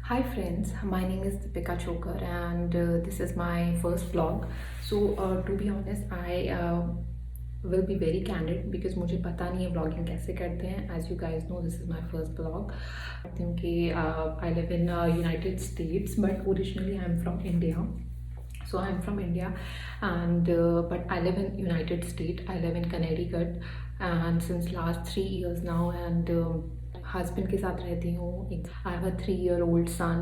Hi friends, my name is Deepika Chokar and this is my first vlog. So to be honest, I will be very candid because मुझे पता नहीं है vlogging कैसे करते हैं. As you guys know, this is my first vlog. क्योंकि I live in United States, but originally I'm from India. So I'm from India, and but I live in United States. I live in Connecticut, and since last 3 years now, and husband के साथ रहती हूँ. I have a 3-year-old son,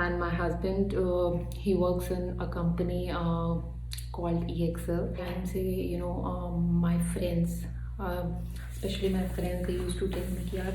and my husband he works in a company called EXL. And say my friends, especially my friends, they used to tell me कि यार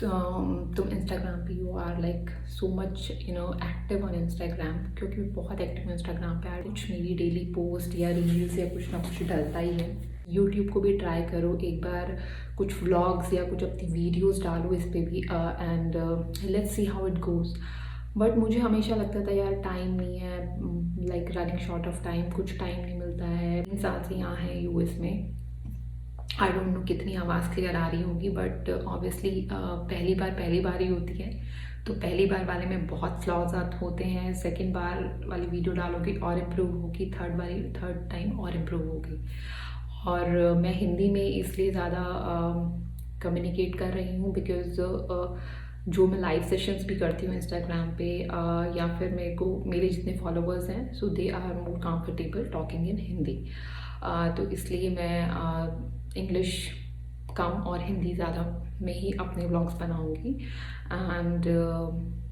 तुम Instagram पे you are like so much active on Instagram, क्योंकि मैं बहुत active हूँ Instagram पे. कुछ मेरी डेली पोस्ट या रील्स या कुछ ना कुछ डलता ही है. यूट्यूब को भी ट्राई करो एक बार, कुछ व्लॉग्स या कुछ अपनी वीडियोस डालो इस पे भी, and let's see how it goes. But मुझे हमेशा लगता था यार टाइम नहीं है, like running short of time, कुछ टाइम नहीं मिलता है. 3 साल से यहाँ है यूएस में. आई डोंट नो कितनी आवाज़ क्लियर आ रही होगी, बट ऑब्वियसली पहली बार ही होती है, तो पहली बार वाले में बहुत फ्लॉज होते हैं. सेकंड बार वाली वीडियो डालोगी और इम्प्रूव होगी, थर्ड टाइम और इम्प्रूव होगी. और मैं हिंदी में इसलिए ज़्यादा कम्युनिकेट कर रही हूँ बिकॉज़ जो मैं लाइव सेशंस भी करती हूँ इंस्टाग्राम पे, या फिर मेरे जितने फॉलोअर्स हैं, so they are more comfortable talking in Hindi. तो इसलिए मैं इंग्लिश कम और हिंदी ज़्यादा में ही अपने व्लॉग्स बनाऊँगी. And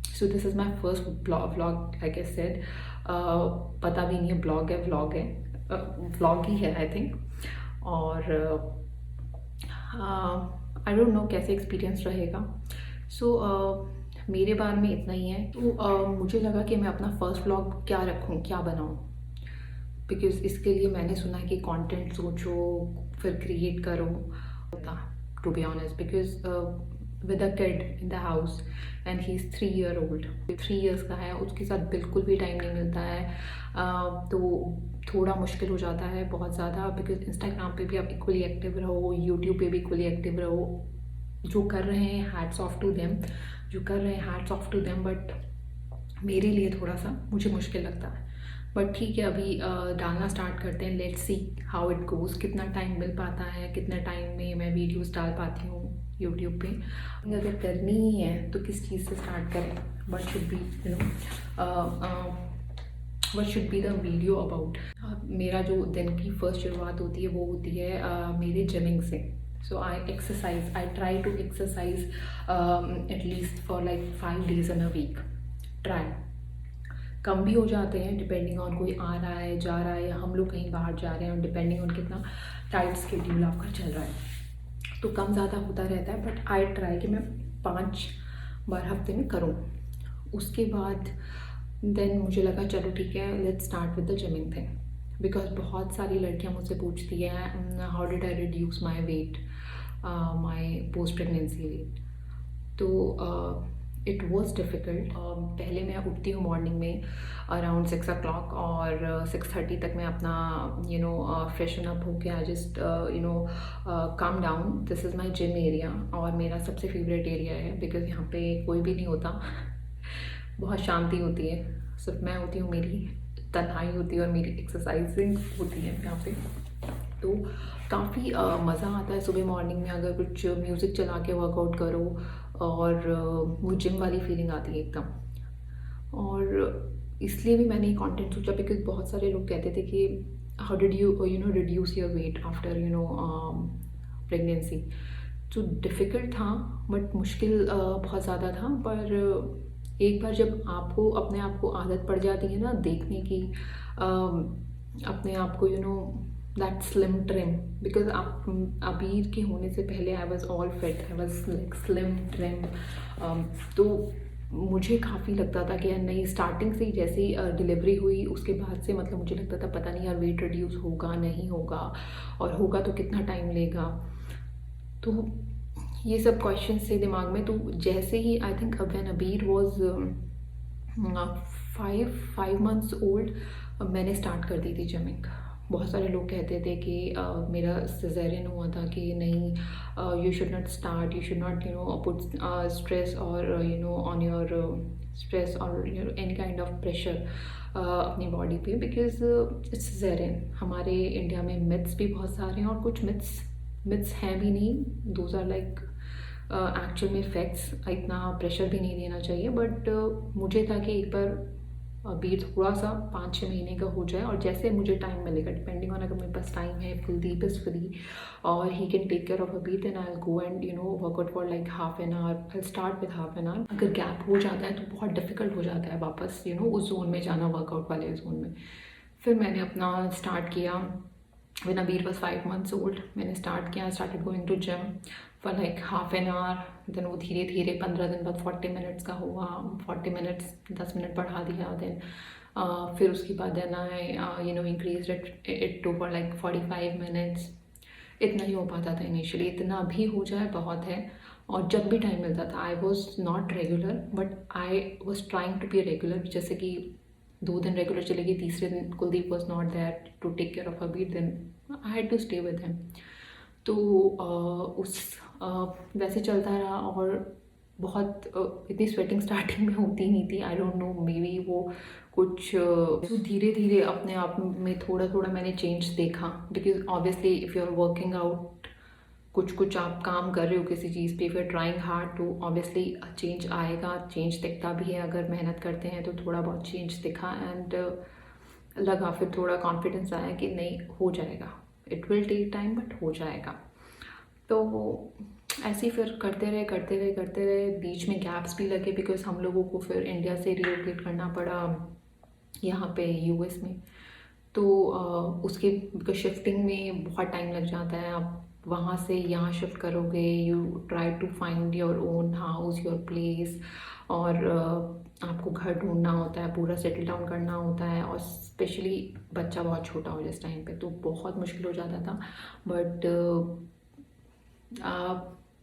so this is my first vlog, like I said. पता भी नहीं है व्लॉग है व्लॉग ही है आई थिंक. और आई डोंट नो कैसे एक्सपीरियंस रहेगा. सो मेरे बारे में इतना ही है. तो मुझे लगा कि मैं अपना फर्स्ट व्लॉग क्या रखूँ, क्या बनाऊँ, बिकॉज़ इसके लिए मैंने सुना है कि कंटेंट सोचो फिर क्रिएट करो. To be honest, because with a kid in the house and he is 3-year-old, 3 years का है, उसके साथ बिल्कुल भी टाइम नहीं मिलता है. तो थोड़ा मुश्किल हो जाता है बहुत ज़्यादा, बिकॉज़ इंस्टाग्राम पे भी आप इक्वली एक्टिव रहो, यूट्यूब पे भी इक्वली एक्टिव रहो. जो कर रहे हैं hats off to them, but मेरे लिए थोड़ा सा मुझे मुश्किल लगता है. बट ठीक है, अभी डालना स्टार्ट करते हैं. Let's see how it goes, कितना टाइम मिल पाता है, कितना टाइम में मैं वीडियोस डाल पाती हूँ यूट्यूब पे. अगर करनी ही है तो किस चीज़ से स्टार्ट करें, what should be the video about. मेरा जो दिन की फर्स्ट शुरुआत होती है वो होती है मेरे जिमिंग से. So I try to exercise at least for like 5 days in a week. Try. कम भी हो जाते हैं डिपेंडिंग ऑन कोई आ रहा है, जा रहा है, या हम लोग कहीं बाहर जा रहे हैं, और डिपेंडिंग ऑन कितना टाइट स्केड्यूल आपका चल रहा है, तो कम ज़्यादा होता रहता है. बट आई ट्राई कि मैं 5 बार हफ्ते में करूँ. उसके बाद देन मुझे लगा चलो ठीक है, let's start with the gymming thing. Because बहुत सारी लड़कियां मुझसे पूछती हैं how did I reduce my weight, my post pregnancy weight. तो इट वॉज डिफ़िकल्ट. पहले मैं उठती हूँ मॉर्निंग में अराउंड 6 o'clock, और 6:30 तक मैं अपना फ्रेशन अप होके I just come down. This is my gym area, और मेरा सबसे फेवरेट एरिया है बिकॉज यहाँ पे कोई भी नहीं होता. बहुत शांति होती है, सिर्फ मैं होती हूँ, मेरी तन्हाई होती है और मेरी एक्सरसाइजिंग होती है यहाँ पे. तो काफ़ी मज़ा आता है सुबह मॉर्निंग में अगर कुछ म्यूज़िक चला के वर्कआउट करो, और वो जिम वाली फीलिंग आती है एकदम. और इसलिए भी मैंने ये कंटेंट सोचा बिकॉज बहुत सारे लोग कहते थे कि how did you reduce your weight after pregnancy. तो डिफ़िकल्ट था, बट मुश्किल बहुत ज़्यादा था. पर एक बार जब आपको अपने आप को आदत पड़ जाती है ना देखने की, अपने आप को दैट स्लिम ट्रिम, बिकॉज आप अबीर के होने से पहले I was all fit, I was like slim trim. तो मुझे काफ़ी लगता था कि यार नहीं, स्टार्टिंग से ही जैसे ही डिलीवरी हुई उसके बाद से मतलब मुझे लगता था पता नहीं यार वेट रिड्यूस होगा नहीं होगा, और होगा तो कितना टाइम लेगा. तो ये सब क्वेश्चन थे दिमाग में. तो जैसे ही आई थिंक व्हेन अबीर वॉज 5 months ओल्ड, मैंने स्टार्ट कर दी थी जिमिंग. बहुत सारे लोग कहते थे कि मेरा सिजेरियन हुआ था कि नहीं, you should not start, you should not put stress और ऑन योर स्ट्रेस और एनी काइंड ऑफ प्रेशर अपनी बॉडी पे, बिकॉज इट्स सिजेरियन। हमारे इंडिया में मिथ्स भी बहुत सारे हैं और कुछ मिथ्स हैं भी नहीं, दोज आर लाइक एक्चुअल में फैक्ट्स। इतना प्रेशर भी नहीं देना चाहिए, बट मुझे था कि एक बार अभी थोड़ा सा 5-6 महीने का हो जाए, और जैसे मुझे टाइम मिलेगा, डिपेंडिंग ऑन अगर मेरे पास टाइम है, कुलदीप इज़ फ्री और he can take care of अभी, then I will go and workout for like half an hour. I start with half an hour. अगर गैप हो जाता है तो बहुत डिफिकल्ट हो जाता है वापस उस जोन में जाना, वर्कआउट वाले जोन में। फिर मैंने अपना स्टार्ट किया when Abir was 5 months old। मैंने स्टार्ट किया, started going to gym for like half an hour. Then वो धीरे धीरे 15 दिन बाद 40 मिनट्स का हुआ, 40 मिनट्स 10 मिनट बढ़ा दिया। देन फिर उसके बाद then I increase it to for like 45 minutes. इतना ही हो पाता था इनिशियली, इतना भी हो जाए बहुत है। और जब भी टाइम मिलता था, I was not regular but I was trying to be regular. जैसे कि 2 दिन रेगुलर चले गए, तीसरे दिन Kuldeep was not there to take care of Abir, then I had to stay with him. तो वैसे चलता रहा, और बहुत इतनी स्वेटिंग स्टार्टिंग में होती नहीं थी। I don't know, may be वो कुछ तो धीरे धीरे अपने आप में थोड़ा थोड़ा मैंने चेंज देखा, because obviously if you are working out, कुछ आप काम कर रहे हो किसी चीज़ पे, if you are trying hard to, obviously change आएगा। चेंज दिखता भी है, अगर मेहनत करते हैं तो थोड़ा बहुत चेंज दिखा। एंड लगा, फिर थोड़ा कॉन्फिडेंस आया कि नहीं, हो जाएगा, it will take time but हो जाएगा। तो ऐसे ही फिर करते रहे। बीच में गैप्स भी लगे, बिकॉज हम लोगों को फिर इंडिया से रिलोकेट करना पड़ा यहाँ पे यूएस में। तो उसके बिकॉज शिफ्टिंग में बहुत टाइम लग जाता है। आप वहाँ से यहाँ शिफ्ट करोगे, you try to find your own house, your place, और आपको घर ढूंढना होता है, पूरा सेटल डाउन करना होता है, और स्पेशली बच्चा बहुत छोटा हो जिस टाइम पे, तो बहुत मुश्किल हो जाता था। बट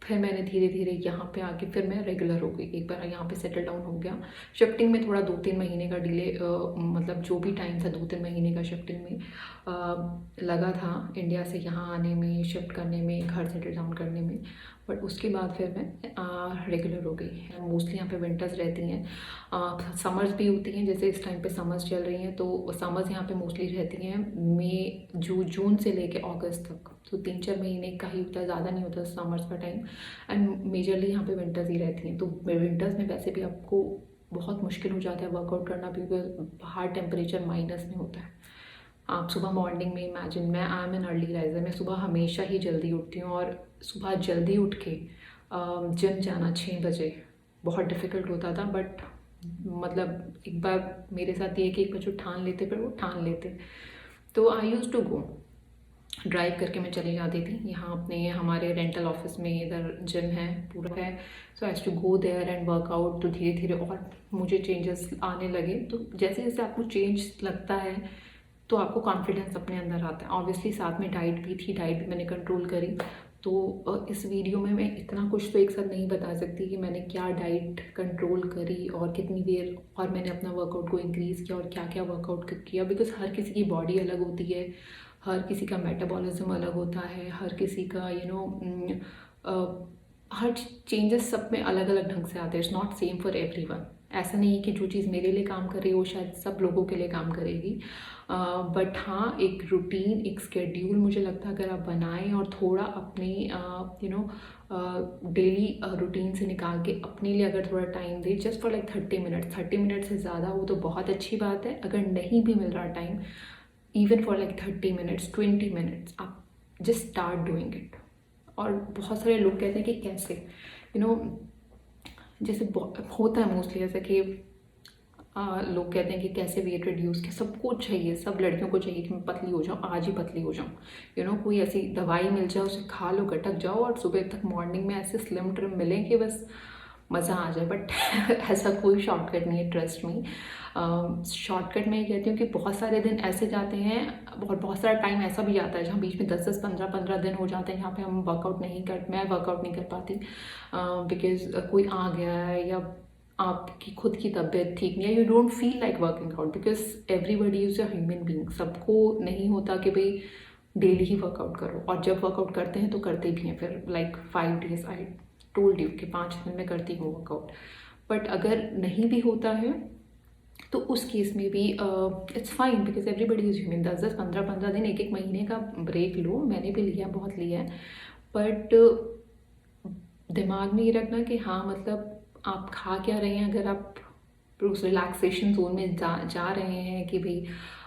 फिर मैंने धीरे धीरे यहाँ पे आके फिर मैं रेगुलर हो गई। एक बार यहाँ पे सेटल डाउन हो गया। शिफ्टिंग में थोड़ा 2-3 महीने का डिले, मतलब जो भी टाइम था 2-3 महीने का शिफ्टिंग में लगा था, इंडिया से यहाँ आने में, शिफ्ट करने में, घर सेटल डाउन करने में। बट उसके बाद फिर मैं रेगुलर हो गई। मोस्टली यहाँ पे विंटर्स रहती हैं, समर्स भी होती हैं, जैसे इस टाइम पे समर्स चल रही हैं, तो समर्स यहाँ पे मोस्टली रहती हैं जून से लेके अगस्त तक। तो 3-4 महीने का ही होता है, ज़्यादा नहीं होता समर्स का टाइम। एंड मेजरली यहाँ पे विंटर्स ही रहती हैं। तो विंटर्स में वैसे भी आपको बहुत मुश्किल हो जाता है वर्कआउट करना, क्योंकि बाहर टेम्परेचर माइनस में होता है। आप सुबह मॉर्निंग में, इमेजिन, मैं I am an early riser, मैं सुबह हमेशा ही जल्दी उठती हूँ, और सुबह जल्दी उठ के जिम जाना 6 बजे बहुत डिफ़िकल्ट होता था। बट मतलब एक बार मेरे साथ ये कि एक बार जो ठान लेते, फिर वो ठान लेते। तो आई यूज़ टू गो, ड्राइव करके मैं चली जाती थी। यहाँ अपने हमारे रेंटल ऑफिस में इधर जिम है, पूरा है, so I to go there and workout. तो धीरे धीरे और मुझे चेंजेस आने लगे। तो जैसे जैसे आपको चेंज लगता है तो आपको कॉन्फिडेंस अपने अंदर आता है। ऑब्वियसली साथ में डाइट भी थी, डाइट भी मैंने कंट्रोल करी। तो इस वीडियो में मैं इतना कुछ तो एक साथ नहीं बता सकती कि मैंने क्या डाइट कंट्रोल करी और कितनी देर, और मैंने अपना वर्कआउट को इंक्रीज़ किया और क्या क्या वर्कआउट किया, बिकॉज हर किसी की बॉडी अलग होती है, हर किसी का मेटाबॉलिज्म अलग होता है, हर किसी का हर चेंजेस सब में अलग अलग ढंग से आते हैं। It's not same for everyone. ऐसा नहीं है कि जो चीज़ मेरे लिए काम कर रही है वो शायद सब लोगों के लिए काम करेगी। बट हाँ, एक रूटीन, एक स्केड्यूल मुझे लगता है अगर आप बनाएं और थोड़ा अपने डेली रूटीन से निकाल के अपने लिए अगर थोड़ा time they, just for like 30 minute से ज़्यादा हो तो बहुत अच्छी बात है। अगर नहीं भी मिल रहा time, even for like 30 minutes, 20 minutes, आप जस्ट स्टार्ट डूइंग इट। और बहुत सारे लोग कहते हैं कि कैसे, जैसे होता है मोस्टली ऐसा कि लोग कहते हैं कि कैसे वेट रिड्यूस, कि सबको चाहिए, सब लड़कियों को चाहिए कि मैं पतली हो जाऊँ, आज ही पतली हो जाऊँ। कोई ऐसी दवाई मिल जाए, उसे खा लो, गटक जाओ, और सुबह तक मॉर्निंग में ऐसे स्लिम ट्रिम मिले कि बस मज़ा आ जाए। बट ऐसा कोई शॉर्टकट नहीं है, ट्रस्ट मी। शॉर्टकट में ये कहती हूँ कि बहुत सारे दिन ऐसे जाते हैं, बहुत सारा टाइम ऐसा भी जाता है जहाँ बीच में 10-10, 15-15 दिन हो जाते हैं यहाँ पे मैं वर्कआउट नहीं कर पाती, बिकॉज कोई आ गया है, या आपकी खुद की तबीयत ठीक नहीं है, you don't feel like working out, because everybody is a human being. सबको नहीं होता कि भाई डेली ही वर्कआउट करो, और जब वर्कआउट करते हैं तो करते भी हैं फिर like 5 days I told you कि 5 दिन में करती हूँ वर्कआउट। बट अगर नहीं भी होता है तो उस केस में भी it's fine, because everybody is human. 10-10, 15-15 दिन, 1-1 महीने का ब्रेक लो, मैंने भी लिया, बहुत लिया है। बट दिमाग में ये रखना कि हाँ मतलब आप खा क्या रहे हैं। अगर आप उस रिलैक्सेशन जोन में जा रहे हैं कि भाई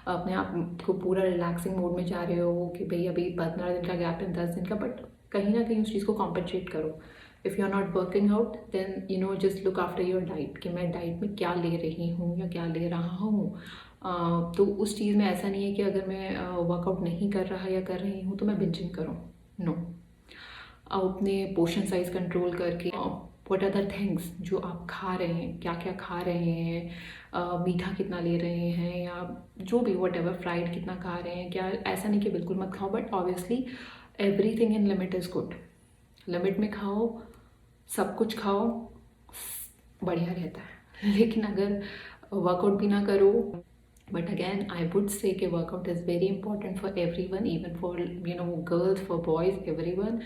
अपने आप को पूरा रिलैक्सिंग मोड में जा रहे हो कि भाई अभी 15 दिन का गैप है, 10 दिन का, बट कहीं ना कहीं उस चीज़ को कॉम्पनसेट करो। If you are not working out then you know just look after your diet कि मैं डाइट में क्या ले रही हूँ या क्या ले रहा हूँ। तो उस चीज़ में ऐसा नहीं है कि अगर मैं वर्कआउट नहीं कर रहा या कर रही हूँ तो मैं बिंजिंग करूँ, नो। अपने पोर्शन साइज कंट्रोल करके व्हाट आर द थिंग्स जो आप खा रहे हैं, क्या क्या खा रहे हैं, मीठा कितना ले रहे हैं, या जो भी वट एवर, फ्राइड कितना खा रहे हैं, क्या ऐसा नहीं कि बिल्कुल मत खाओ, but obviously everything in limit is good. Limit में खाओ, सब कुछ खाओ, बढ़िया रहता है। लेकिन अगर वर्कआउट भी ना करो, but again I would say कि workout is very important for every one, even for you know girls, for boys, every one.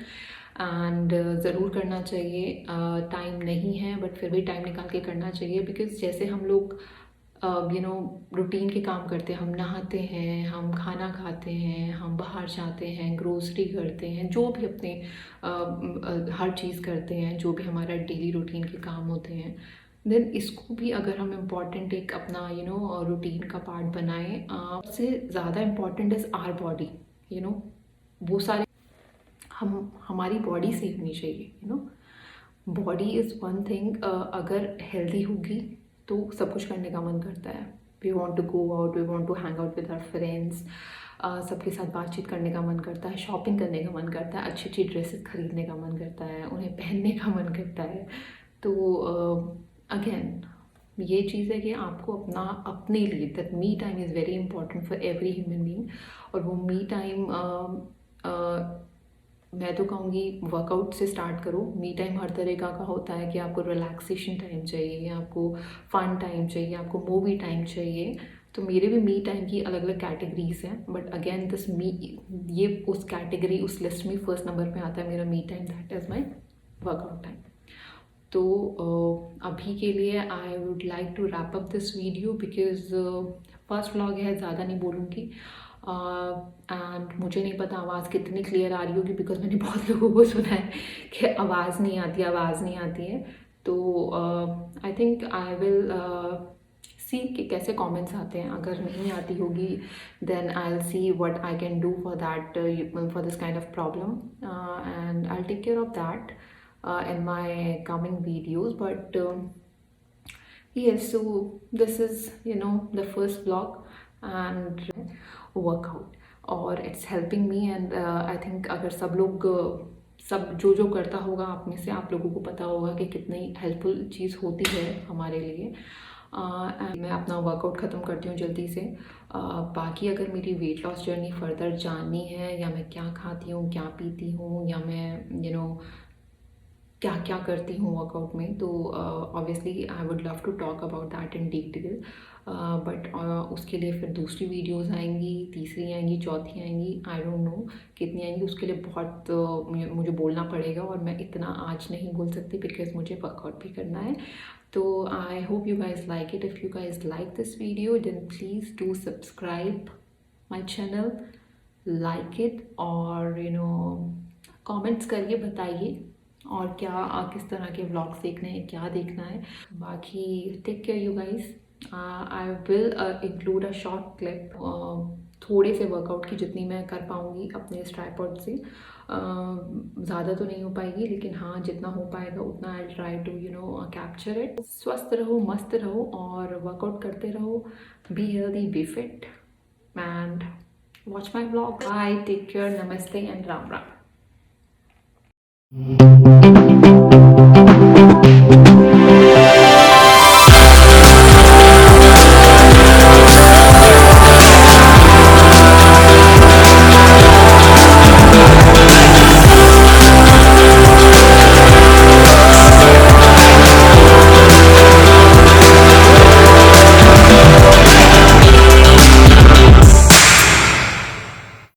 And ज़रूर करना चाहिए। टाइम नहीं है बट फिर भी टाइम निकाल के करना चाहिए, बिकॉज जैसे हम लोग यू नो रूटीन के काम करते हैं, हम नहाते हैं, हम खाना खाते हैं, हम बाहर जाते हैं, ग्रोसरी करते हैं, जो भी अपने हर चीज़ करते हैं, जो भी हमारा डेली रूटीन के काम होते हैं, देन इसको भी अगर हम इम्पॉर्टेंट एक अपना यू नो रूटीन का पार्ट बनाएं। सबसे ज़्यादा important is our body, you know वो सारे हमारी बॉडी सही होनी चाहिए, you know body is one thing. अगर हेल्दी होगी तो सब कुछ करने का मन करता है। We want to go out, we want to hang out with our friends, सबके साथ बातचीत करने का मन करता है, शॉपिंग करने का मन करता है, अच्छी अच्छी ड्रेसेस खरीदने का मन करता है, उन्हें पहनने का मन करता है। तो अगेन ये चीज़ है कि आपको अपने लिए that me time is very important for every human being. और वो मी टाइम मैं तो कहूँगी वर्कआउट से स्टार्ट करो। मी टाइम हर तरह का होता है कि आपको रिलैक्सेशन टाइम चाहिए, आपको फन टाइम चाहिए, आपको मूवी टाइम चाहिए। तो मेरे भी मी टाइम की अलग अलग कैटेगरीज हैं, बट अगेन दिस मी, ये उस कैटेगरी, उस लिस्ट में फर्स्ट नंबर पे आता है मेरा me time, that is my workout time. तो अभी के लिए I would like to wrap up this video, because first vlog है, ज़्यादा नहीं बोलूँगी। एंड मुझे नहीं पता आवाज़ कितनी क्लियर आ रही होगी, बिकॉज मैंने बहुत लोगों को सुना है कि आवाज़ नहीं आती, आवाज़ नहीं आती है। तो आई थिंक आई विल सी कि कैसे कमेंट्स आते हैं। अगर नहीं आती होगी then I will see what I can do for that, for this kind of problem, and I will take care of that in my coming videos. But yes, so this is you know the first vlog and workout, और it's helping me, and I think अगर सब लोग सब जो जो करता होगा आप में से, आप लोगों को पता होगा कि कितनी हेल्पफुल चीज़ होती है हमारे लिए। एंड मैं अपना वर्कआउट ख़त्म करती हूँ जल्दी से। बाकी अगर मेरी वेट लॉस जर्नी फर्दर जाननी है, या मैं क्या खाती हूँ, क्या पीती हूँ, या मैं यू नो क्या क्या करती हूँ वर्कआउट में, तो obviously I would love to talk about that in detail. But उसके लिए फिर दूसरी वीडियोस आएंगी, तीसरी आएंगी, चौथी आएंगी, आई डोंट नो कितनी आएंगी। उसके लिए बहुत मुझे बोलना पड़ेगा, और मैं इतना आज नहीं बोल सकती बिकॉज मुझे वर्कआउट भी करना है। तो I hope you guys like it. If you guys like this video then please do subscribe my channel, like it, और यू नो कमेंट्स करिए, बताइए और क्या किस तरह के व्लॉग्स देखने हैं, क्या देखना है। बाकी take care you guys. I will include a short clip, थोड़े से वर्कआउट की, जितनी मैं कर पाऊँगी अपने इस ट्राइपॉड से। ज़्यादा तो नहीं हो पाएगी, लेकिन हाँ जितना हो पाएगा उतना I try to you know capture it. स्वस्थ रहो, मस्त रहो, और वर्कआउट करते रहो। Be healthy, be fit, and watch my vlog. Bye, take care, नमस्ते एंड राम राम।